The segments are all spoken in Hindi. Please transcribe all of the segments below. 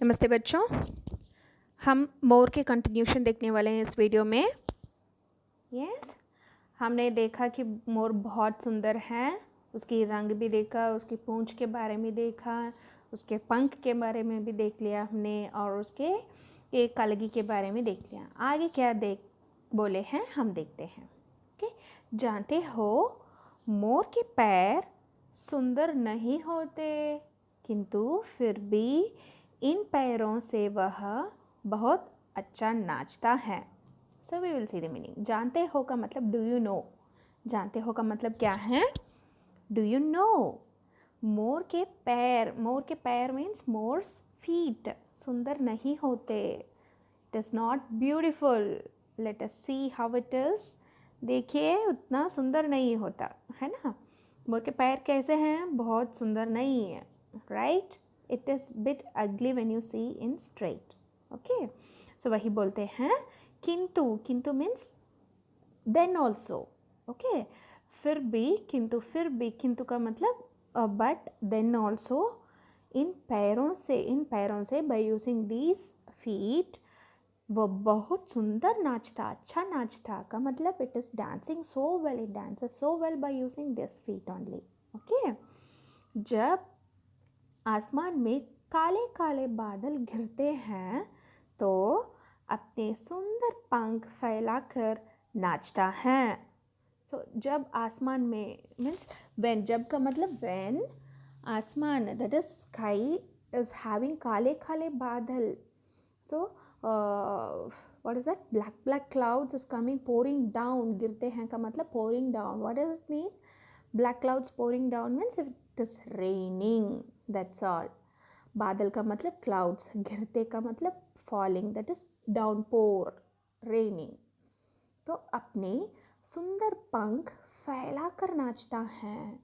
नमस्ते बच्चों, हम मोर के कंटिन्यूशन देखने वाले हैं इस वीडियो में। यस, हमने देखा कि मोर बहुत सुंदर है, उसकी रंग भी देखा, उसकी पूंछ के बारे में देखा, उसके पंख के बारे में भी देख लिया हमने और उसके एक कलगी के बारे में देख लिया। आगे क्या बोले हैं हम देखते हैं। ओके, जानते हो मोर के पैर सुंदर नहीं होते, किंतु फिर भी इन पैरों से वह बहुत अच्छा नाचता है। So we will see the meaning. जानते हो का मतलब डू यू नो। जानते हो का मतलब क्या है? Do you know. मोर के पैर मीन्स मोर्स फीट सुंदर नहीं होते। It is not beautiful. Let us see how it is. देखिए, उतना सुंदर नहीं होता है ना। मोर के पैर कैसे हैं? बहुत सुंदर नहीं है, right? It is bit ugly when you see in straight. Okay, so वही बोलते हैं किंतु means then also. Okay, फिर भी किंतु का मतलब but then also इन पैरों से by using these feet वो बहुत सुंदर नाचता, अच्छा नाचता का मतलब it is dancing so well, it dances so well by using this feet only. Okay, जब आसमान में काले काले बादल घिरते हैं तो अपने सुंदर पंख फैलाकर नाचता है। जब आसमान में मीन्स व्हेन, जब का मतलब व्हेन आसमान that is sky is having काले काले बादल। सो what is that? Black clouds is coming pouring down. गिरते हैं का मतलब pouring down. What does it mean? Black clouds pouring down means it is raining, that's all. बादल का मतलब क्लाउड्स, घिरते का मतलब falling, that is downpour, raining. तो अपने सुंदर पंख फैलाकर नाचता है।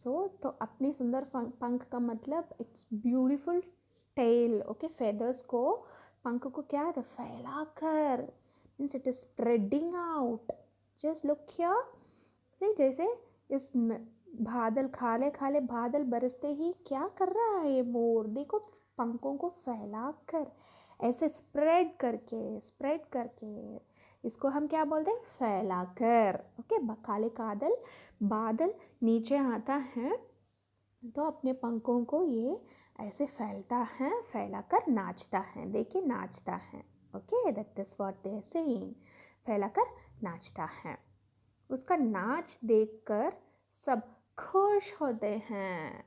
तो अपने सुंदर पंख का मतलब it's beautiful tail. Okay, feathers को, पंख को क्या है? फैलाकर means it is spreading out. Just look here. जैसे इस बादल, खाले खाले बादल बरसते ही क्या कर रहा है ये मोर? देखो, पंखों को फैलाकर ऐसे स्प्रेड करके इसको हम क्या बोलते हैं? फैलाकर। ओके, काले बादल नीचे आता है तो अपने पंखों को ये ऐसे फैलता है, फैलाकर नाचता है। देखिए, नाचता है। Okay, that is what they are saying, फैलाकर नाचता है। उसका नाच देखकर सब खुश होते हैं।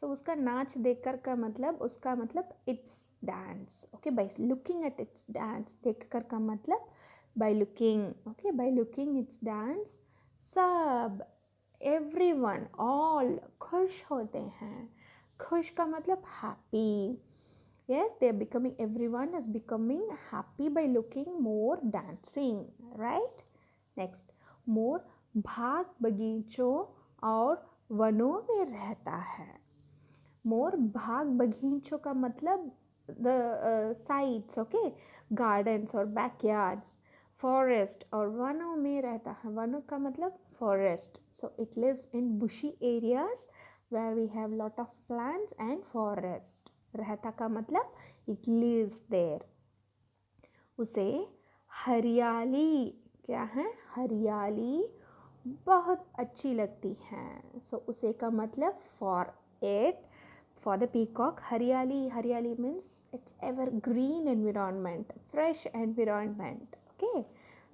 उसका नाच देखकर का मतलब, उसका मतलब it's dance. Okay, by looking at its dance, देखकर का मतलब by looking. Okay, by looking it's dance सब, एवरीवन, ऑल खुश होते हैं। खुश का मतलब happy. Yes, they are becoming, everyone is becoming happy by looking more dancing, right? Next, मोर बाग बगीचों और वनों में रहता है। मोर बाग बगीचों का मतलब द साइट्स, ओके, गार्डन्स और बैकयार्ड्स, फॉरेस्ट और वनों में रहता है। वनों का मतलब forest. So it lives in bushy areas where we have lot of plants and forest. रहता का मतलब इट लिव्स देयर। उसे हरियाली, क्या है? हरियाली बहुत अच्छी लगती है। उसे का मतलब फॉर द पीकॉक, हरियाली means it's evergreen environment, fresh environment. Okay,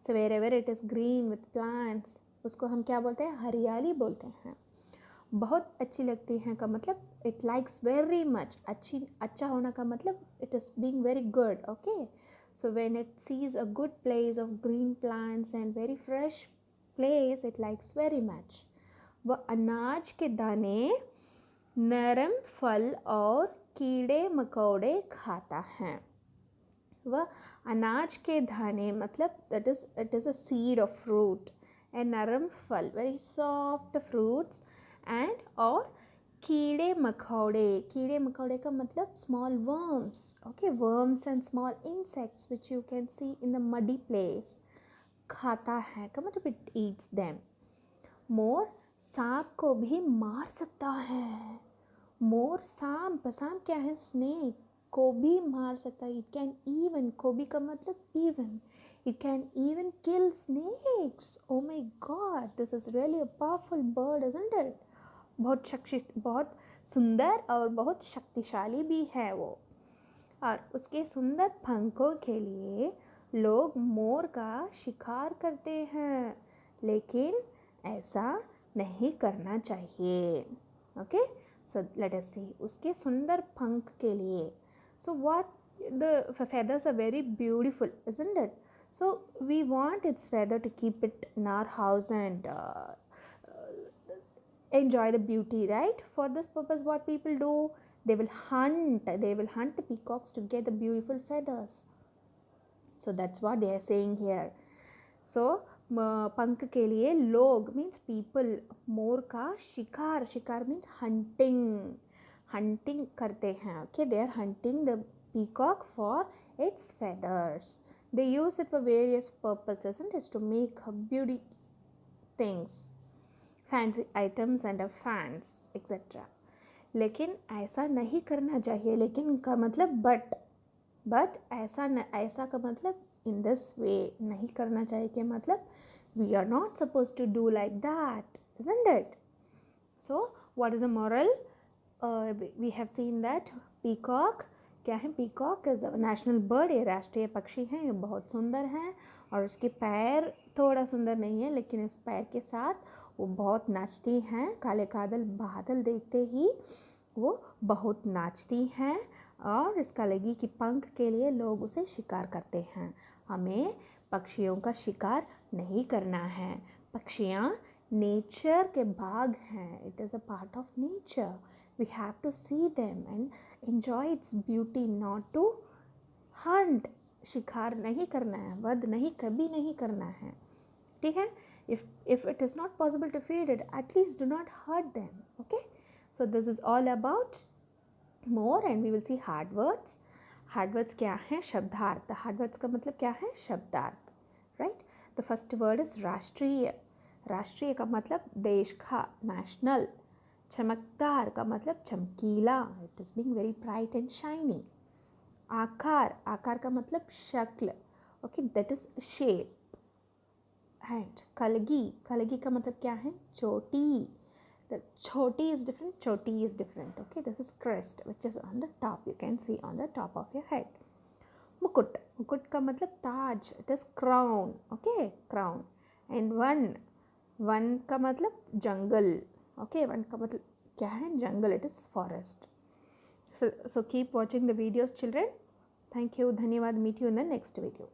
so wherever it is green with plants, उसको हम क्या बोलते हैं? हरियाली बोलते हैं। बहुत अच्छी लगती हैं का मतलब इट लाइक्स वेरी मच। अच्छा होना का मतलब it is being very good. Okay, so when it sees a good place of green plants and very fresh place, it likes very much. वह अनाज के दाने, नरम फल और कीड़े मकोड़े खाता है। वह अनाज के दाने मतलब it is a seed of fruit, and नरम फल very soft fruits, and और कीड़े मकोड़े का मतलब small worms. Okay, worms and small insects which you can see in the muddy place. खाता है का मतलब it eats them. मोर सांप को भी मार सकता है। मोर सांप क्या है? स्नेक। को भी मार सकता है. इट कैन इवन, को भी का मतलब even, it can even kill snakes. Oh my god, this is really a powerful bird, isn't it? बहुत सुंदर और बहुत शक्तिशाली भी है वो. और उसके सुंदर पंखों के लिए लोग मोर का शिकार करते हैं, लेकिन ऐसा नहीं करना चाहिए. ओके, सो लेट अस सी. उसके सुंदर पंख के लिए, so what, the feathers are very beautiful, isn't it? So we want its feather to keep it in our house and enjoy the beauty, right? For this purpose, what people do, they will hunt peacocks to get the beautiful feathers. So that's what they are saying here. So पंख के लिए लोग मीन्स पीपल मोर का शिकार, शिकार मीन्स हंटिंग करते हैं. Okay, they are hunting the peacock for its feathers. They use it for various purposes, and is to make beauty things, fancy items and a fans etcetera. लेकिन ऐसा नहीं करना चाहिए. लेकिन का मतलब बट ऐसा का मतलब इन दिस वे नहीं करना चाहिए के मतलब we are not suppose to do like that, isn't it? So what is the moral? We have seen that peacock क्या है? पीकॉक इज नेशनल बर्ड, ये राष्ट्रीय पक्षी हैं, ये बहुत सुंदर हैं. और उसके पैर थोड़ा सुंदर नहीं है, लेकिन इस पैर के साथ वो बहुत नाचती हैं. काले बादल देखते ही वो बहुत नाचती हैं. और इसका लगी कि पंख के लिए लोग उसे शिकार करते हैं. हमें पक्षियों का शिकार नहीं करना है. पक्षियाँ नेचर के भाग हैं. It is a part of nature. We have to see them and enjoy its beauty, not to hunt. शिकार नहीं करना है, वध नहीं, कभी नहीं करना है. ठीक है? if it is not possible to feed it, at least do not hurt them. Okay, so this is all about more, and we will see hard words. Hard words क्या है? शब्दार्थ. hard words का मतलब क्या है? शब्दार्थ. right? The first word is राष्ट्रीय. राष्ट्रीय का मतलब देश का, national. चमकदार का मतलब चमकीला, it is being very bright and shiny. आकार, आकार का मतलब शक्ल. okay, that is shape. and कलगी, कलगी का मतलब क्या है? चोटी. The choti is different, choti is different. Okay, this is crest, which is on the top. You can see on the top of your head. Mukut, mukut का मतलब ताज. It is crown. Okay, crown. And one का मतलब जंगल. Okay, वन का मतलब क्या है? जंगल. It is forest. So keep watching the videos, children. Thank you. धन्यवाद. Meet you in the next video.